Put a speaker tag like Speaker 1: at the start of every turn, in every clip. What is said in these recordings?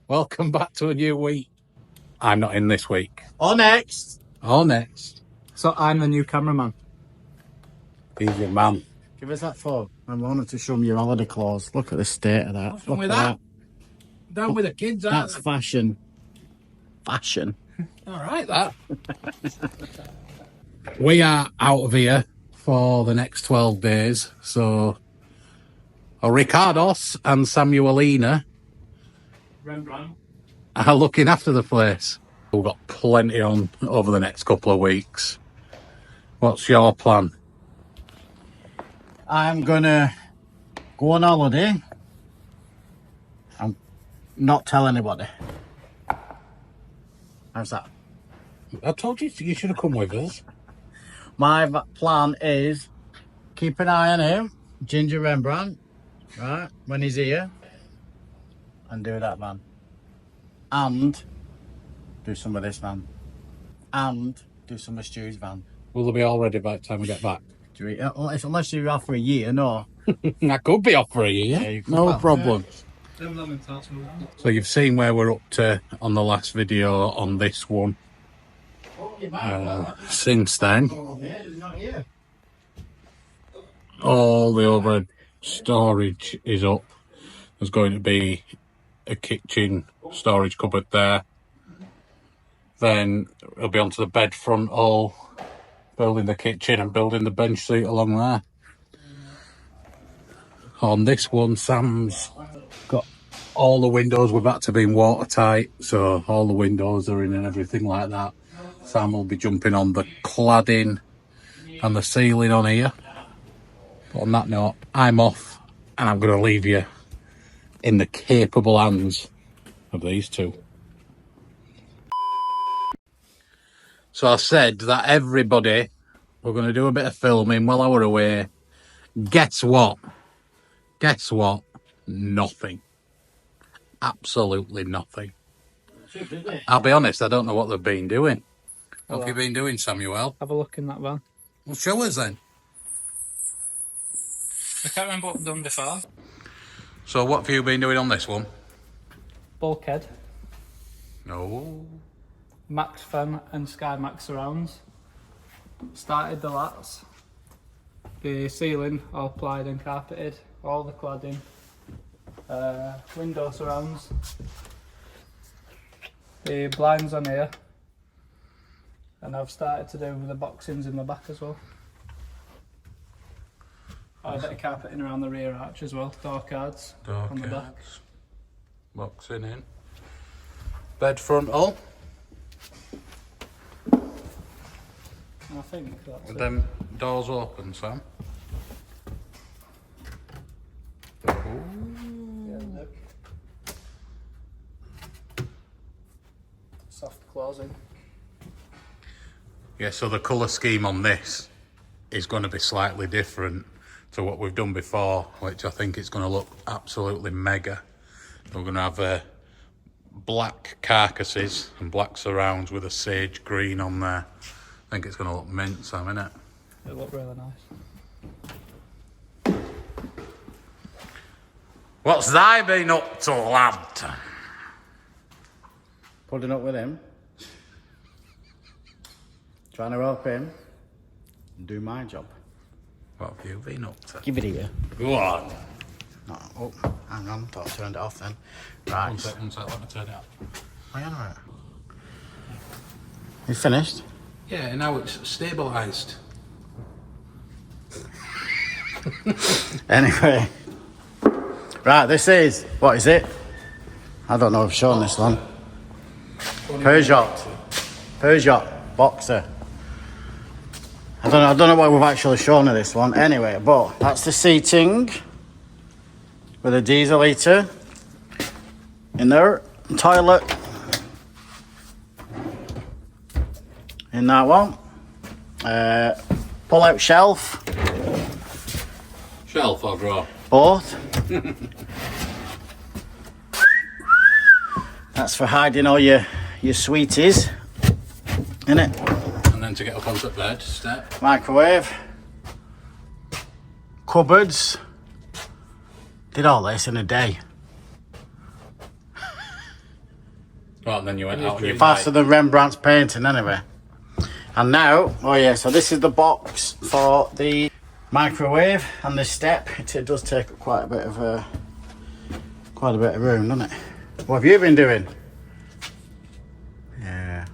Speaker 1: Welcome back to a new week. I'm not in this week.
Speaker 2: Or next.
Speaker 3: So I'm the new cameraman.
Speaker 1: He's your man.
Speaker 2: Give us that phone. I wanted to show me your holiday clothes. Look at the state of that.
Speaker 1: What's wrong
Speaker 2: Look
Speaker 1: with
Speaker 2: at
Speaker 1: that? Down with the kids,
Speaker 2: That's
Speaker 1: aren't
Speaker 2: fashion. Fashion.
Speaker 1: they? All right, that. We are out of here for the next 12 days. So, Ricardos and Samuelina
Speaker 3: Rembrandt.
Speaker 1: are looking after the place. We've got plenty on over the next couple of weeks. What's your plan?
Speaker 2: I'm gonna go on holiday and not tell anybody. How's that?
Speaker 1: I told you you should have come with us.
Speaker 2: My plan is keep an eye on him, Ginger Rembrandt, right, when he's here, and do that, man. And do some of this, man. And do some of Stu's van.
Speaker 1: Will they be all ready by the time we get back?
Speaker 2: Unless you're off for a year, no.
Speaker 1: I could be off for a year.
Speaker 2: Yeah, you could.
Speaker 1: No problem.
Speaker 3: Yeah.
Speaker 1: So you've seen where we're up to on the last video on this one. Since then, all the overhead storage is up. There's going to be a kitchen storage cupboard there. Then it'll be onto the bed front all, building the kitchen and building the bench seat along there. On this one, Sam's got all the windows. We've had to be watertight, so all the windows are in and everything like that. Sam will be jumping on the cladding and the ceiling on here. But on that note, I'm off and I'm going to leave you in the capable hands of these two. So I said that everybody, we're going to do a bit of filming while I were away. Guess what? Guess what? Nothing. Absolutely nothing. I'll be honest, I don't know what they've been doing. What have you been doing, Samuel?
Speaker 3: Have a look in that van.
Speaker 1: Well, show us then.
Speaker 3: I can't remember what I've done before.
Speaker 1: So what have you been doing on this one?
Speaker 3: Bulkhead,
Speaker 1: No.
Speaker 3: Max fan and Sky Max surrounds. Started the lats. The ceiling all plied and carpeted. All the cladding. Window surrounds. The blinds on here. And I've started to do the boxings in the back as well. A bit of carpeting around the rear arch as well. Door cards on the back.
Speaker 1: Boxing in. Bed frontal.
Speaker 3: I think that's
Speaker 1: With
Speaker 3: it.
Speaker 1: them doors open, Sam.
Speaker 3: Yeah, look. Soft closing.
Speaker 1: Yeah, so the colour scheme on this is going to be slightly different to what we've done before, which I think it's going to look absolutely mega. We're going to have black carcasses and black surrounds with a sage green on there. I think it's going to look mint, Sam, innit?
Speaker 3: It'll look really nice.
Speaker 1: What's thy been up to, lad?
Speaker 2: Putting up with him. Trying to help him do my job.
Speaker 1: What have you been up to?
Speaker 2: Give it here.
Speaker 1: Go on.
Speaker 2: No, oh, hang on. Thought I turned it off then. Right.
Speaker 1: One sec, let me turn it up.
Speaker 2: Hang on a minute. You finished?
Speaker 1: Yeah, now it's stabilised.
Speaker 2: Anyway. Right, this is, what is it? I don't know if I've shown this one. Peugeot Boxer. I don't know what we've actually shown of this one. Anyway, but that's the seating with a diesel heater in there, toilet in that one. Pull out shelf.
Speaker 1: Shelf or drawer?
Speaker 2: Both. That's for hiding all your sweeties, innit?
Speaker 1: And then to get up onto the bed, step.
Speaker 2: Microwave. Cupboards. Did all this in a day.
Speaker 1: Well, and then you went out on your
Speaker 2: Faster
Speaker 1: bike.
Speaker 2: than Rembrandt's painting, anyway. And now, oh yeah, so this is the box for the microwave and this step. It does take up quite a bit of room, doesn't it? What have you been doing? Yeah.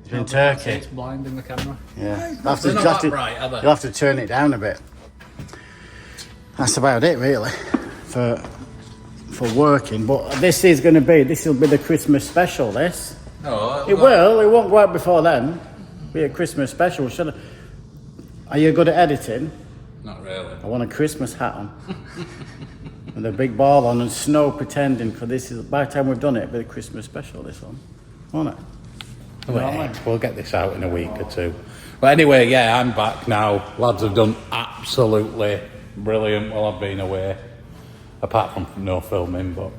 Speaker 2: It's been Turkey.
Speaker 3: It's blind in the camera.
Speaker 2: Yeah.
Speaker 1: They're not that bright, are they?
Speaker 2: You'll have to turn it down a bit. That's about it, really, for working. But this will be the Christmas special. This.
Speaker 1: No,
Speaker 2: It will. It won't go out before then. Be a Christmas special. Are you good at editing?
Speaker 1: Not really.
Speaker 2: I want a Christmas hat on. With a big ball on and snow pretending, for this is, by the time we've done it, it'll be a Christmas special, this one. Won't it?
Speaker 1: We'll get this out in a week or two. But anyway, yeah, I'm back now. Lads have done absolutely brilliant while I've been away. Apart from no filming, but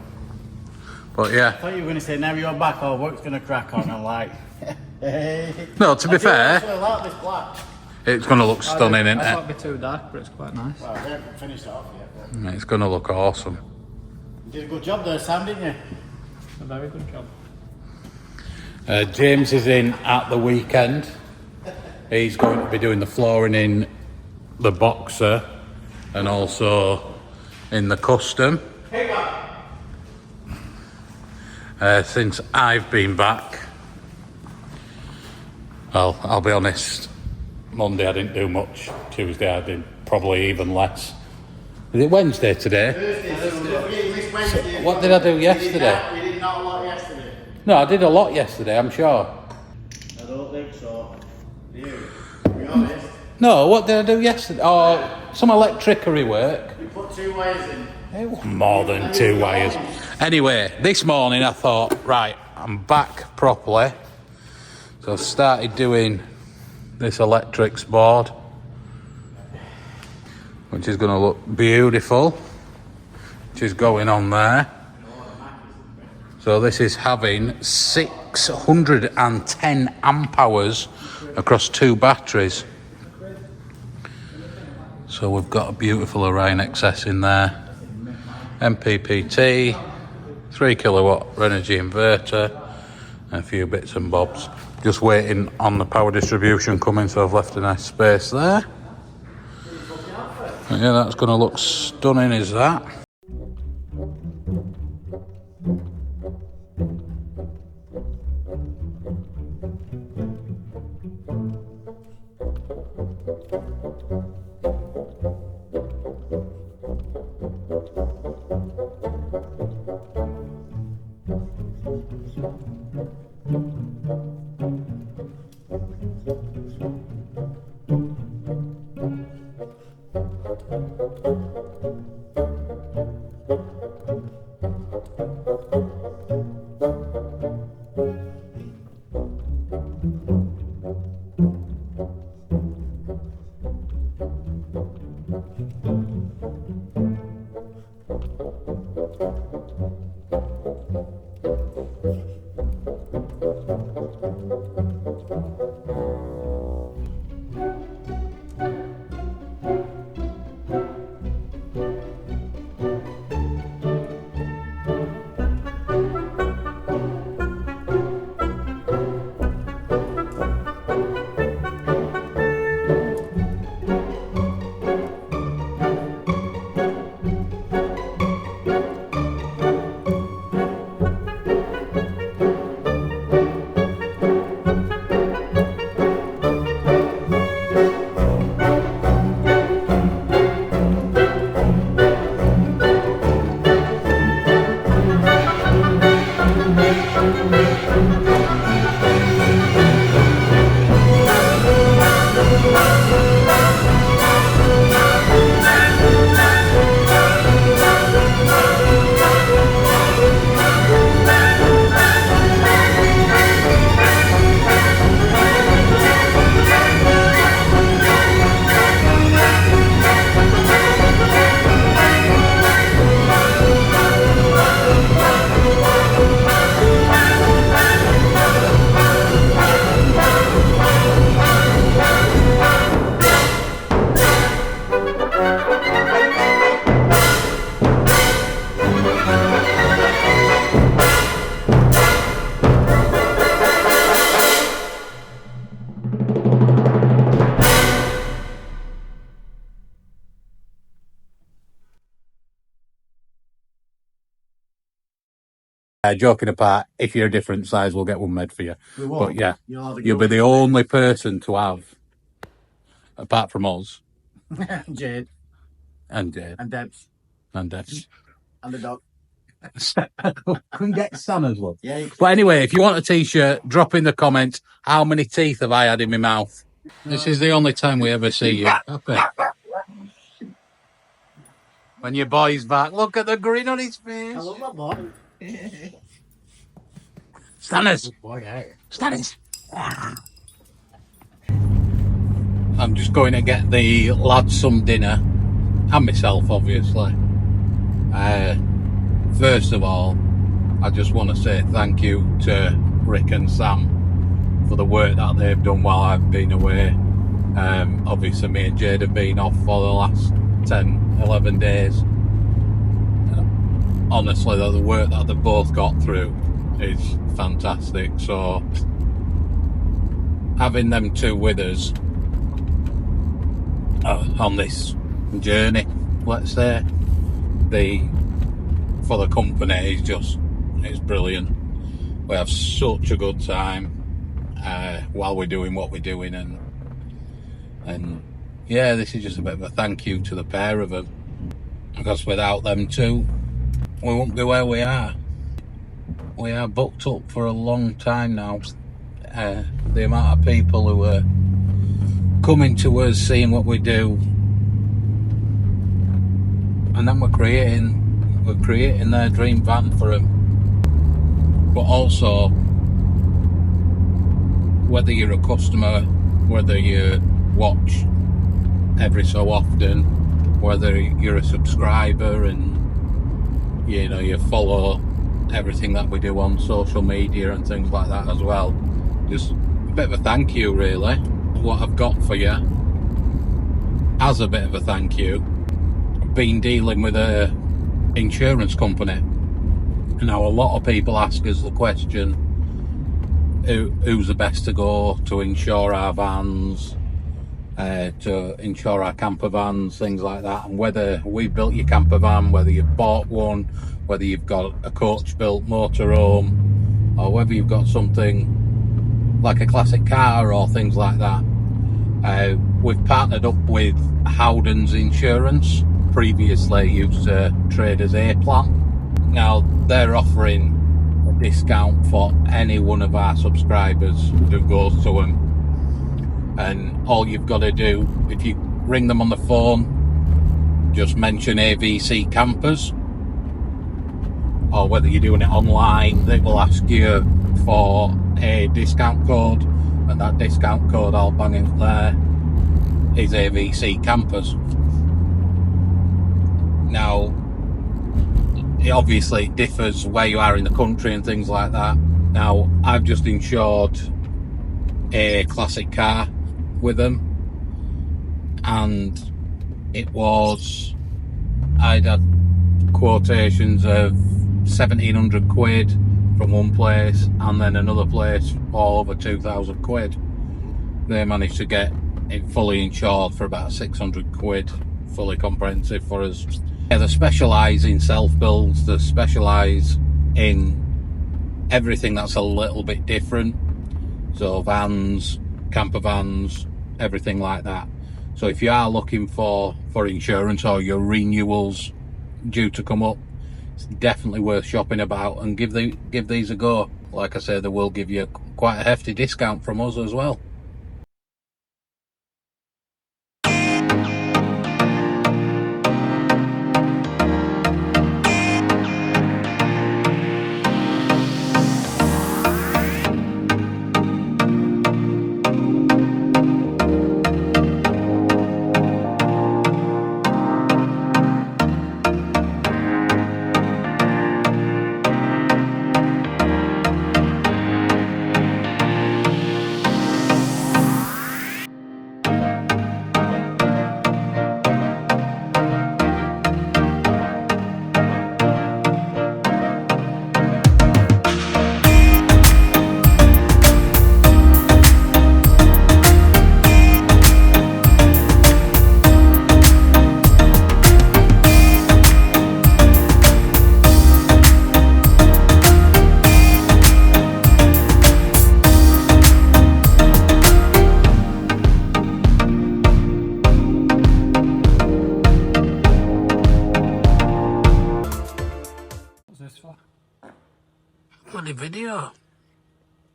Speaker 1: yeah.
Speaker 2: I thought you were going to say, now you're back, all work's going to crack on. I'm like, hey.
Speaker 1: No, to be fair,
Speaker 2: I like this black.
Speaker 1: it's going to look stunning, isn't
Speaker 3: I
Speaker 1: it?
Speaker 3: thought it'd be too dark, but it's quite nice.
Speaker 2: Well, I haven't finished it off yet. But
Speaker 1: It's going to look awesome.
Speaker 2: you did a good job there, Sam, didn't you?
Speaker 3: A very good job.
Speaker 1: James is in at the weekend. He's going to be doing the flooring in the Boxer and also in the Custom. Since I've been back, well, I'll be honest, Monday I didn't do much. Tuesday I did probably even less. Is it Wednesday today?
Speaker 2: Thursday.
Speaker 1: What did I do yesterday?
Speaker 2: You did not a lot yesterday.
Speaker 1: No, I did a lot yesterday, I'm sure.
Speaker 2: I don't think so. You, to be honest.
Speaker 1: No, what did I do yesterday? Oh, some electricity work.
Speaker 2: You put 2 wires in.
Speaker 1: It was more than 2 wires. Anyway, this morning I thought, right, I'm back properly. So I started doing this electrics board, which is going to look beautiful, which is going on there. So this is having 610 amp hours across 2 batteries. So we've got a beautiful Orion XS in there. MPPT, 3 kilowatt energy inverter, and a few bits and bobs. Just waiting on the power distribution coming, so I've left a nice space there. But yeah, that's going to look stunning, is that? Joking apart, if you're a different size, we'll get one made for you.
Speaker 2: We will.
Speaker 1: But yeah,
Speaker 2: You'll
Speaker 1: be the only person to have, apart from us,
Speaker 2: Jade.
Speaker 1: And Jade.
Speaker 2: And Debs.
Speaker 1: And Debs.
Speaker 2: And the dog.
Speaker 1: Can get Santa's love.
Speaker 2: Yeah.
Speaker 1: But anyway, if you want a t-shirt, drop in the comments. How many teeth have I had in my mouth? This is the only time we ever see you happy. When your boy's back, look at the grin on his face.
Speaker 2: I love that boy.
Speaker 1: Stanners.
Speaker 2: Good boy, yeah.
Speaker 1: Stanners. I'm just going to get the lads some dinner. And myself, obviously. First of all, I just want to say thank you to Rick and Sam for the work that they've done while I've been away. Obviously, me and Jade have been off for the last 10, 11 days. Honestly, the work that they've both got through is fantastic. So, having them two with us on this journey, let's say, for the company it's brilliant. We have such a good time while we're doing what we're doing, and yeah, this is just a bit of a thank you to the pair of them, because without them two, we won't be where we are. We are booked up for a long time now. The amount of people who are coming to us, seeing what we do, and then we're creating their dream van for them. But also, whether you're a customer, whether you watch every so often, whether you're a subscriber and you follow everything that we do on social media and things like that as well, just a bit of a thank you, really. What I've got for you as a bit of a thank you, been dealing with a insurance company. Now, a lot of people ask us the question, who's the best to go to insure our vans, to insure our camper vans, things like that, and whether we built your camper van, whether you've bought one, whether you've got a coach built motorhome, or whether you've got something like a classic car or things like that. We've partnered up with Howden's Insurance. Previously used to trade as A Plan. Now they're offering a discount for any one of our subscribers who goes to them, and all you've got to do, if you ring them on the phone, just mention AVC Campers, or whether you're doing it online, they will ask you for a discount code, and that discount code, I'll bang it there, is AVC Campers. Now, it obviously differs where you are in the country and things like that. Now, I've just insured a classic car with them, and I'd had quotations of 1,700 quid from one place, and then another place all over 2,000 quid. They managed to get it fully insured for about 600 quid, fully comprehensive for us. Yeah, they specialise in self-builds, they specialise in everything that's a little bit different. So vans, camper vans, everything like that. So if you are looking for insurance, or your renewals due to come up, it's definitely worth shopping about, and give these a go. Like I said, they will give you quite a hefty discount from us as well. Bloody video.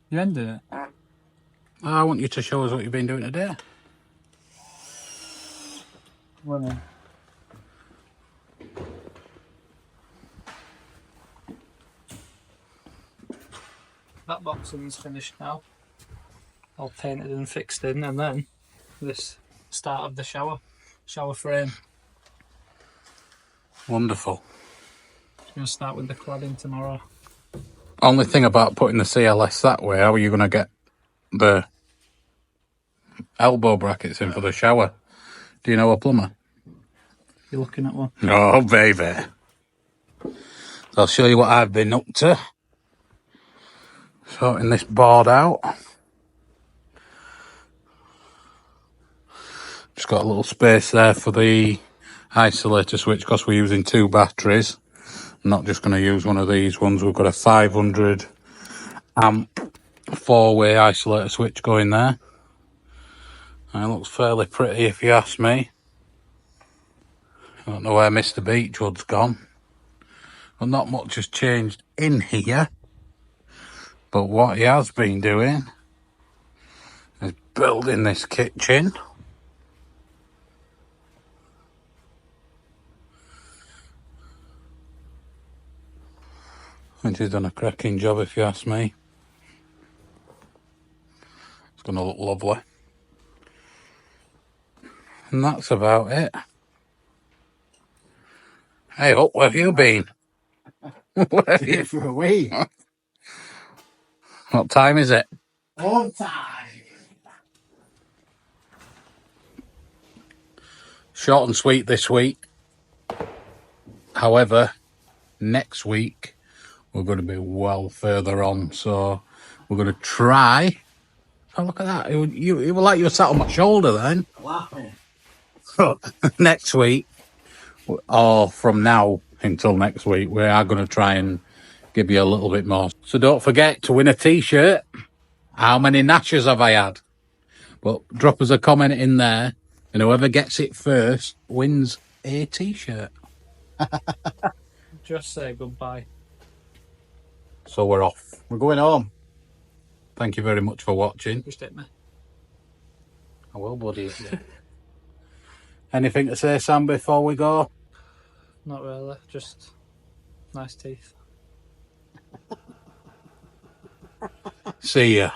Speaker 3: You ending it?
Speaker 1: I want you to show us what you've been doing today.
Speaker 3: Well, that boxing's finished now. All painted and fixed in, and then this start of the shower frame.
Speaker 1: Wonderful.
Speaker 3: Going to start with the cladding tomorrow.
Speaker 1: Only thing about putting the CLS that way, how are you going to get the elbow brackets in for the shower? Do you know a plumber?
Speaker 3: You're looking at one.
Speaker 1: Oh, baby. I'll show you what I've been up to. Sorting this board out. Just got a little space there for the isolator switch because we're using 2 batteries. I'm not just going to use one of these ones. We've got a 500 amp 4-way isolator switch going there. And it looks fairly pretty if you ask me. I don't know where Mr. Beechwood's gone. But not much has changed in here. But what he has been doing is building this kitchen. I think he's done a cracking job if you ask me. It's going to look lovely. And that's about it. Hey, up, where have you been? Where have you...
Speaker 2: For a week.
Speaker 1: What time is it?
Speaker 2: All time.
Speaker 1: Short and sweet this week. However, next week we're going to be well further on, so we're going to try. Oh, look at that! You were like you were sat on my shoulder then.
Speaker 2: Laughing.
Speaker 1: Next week, or from now until next week, we are going to try and give you a little bit more. So don't forget to win a t-shirt. How many Nashers have I had? But drop us a comment in there, and whoever gets it first wins a t-shirt.
Speaker 3: Just say goodbye.
Speaker 1: So we're off.
Speaker 2: We're going home.
Speaker 1: Thank you very much for watching.
Speaker 3: Just hit me.
Speaker 1: I will, buddy. Anything to say, Sam, before we go?
Speaker 3: Not really, just nice teeth.
Speaker 1: See ya.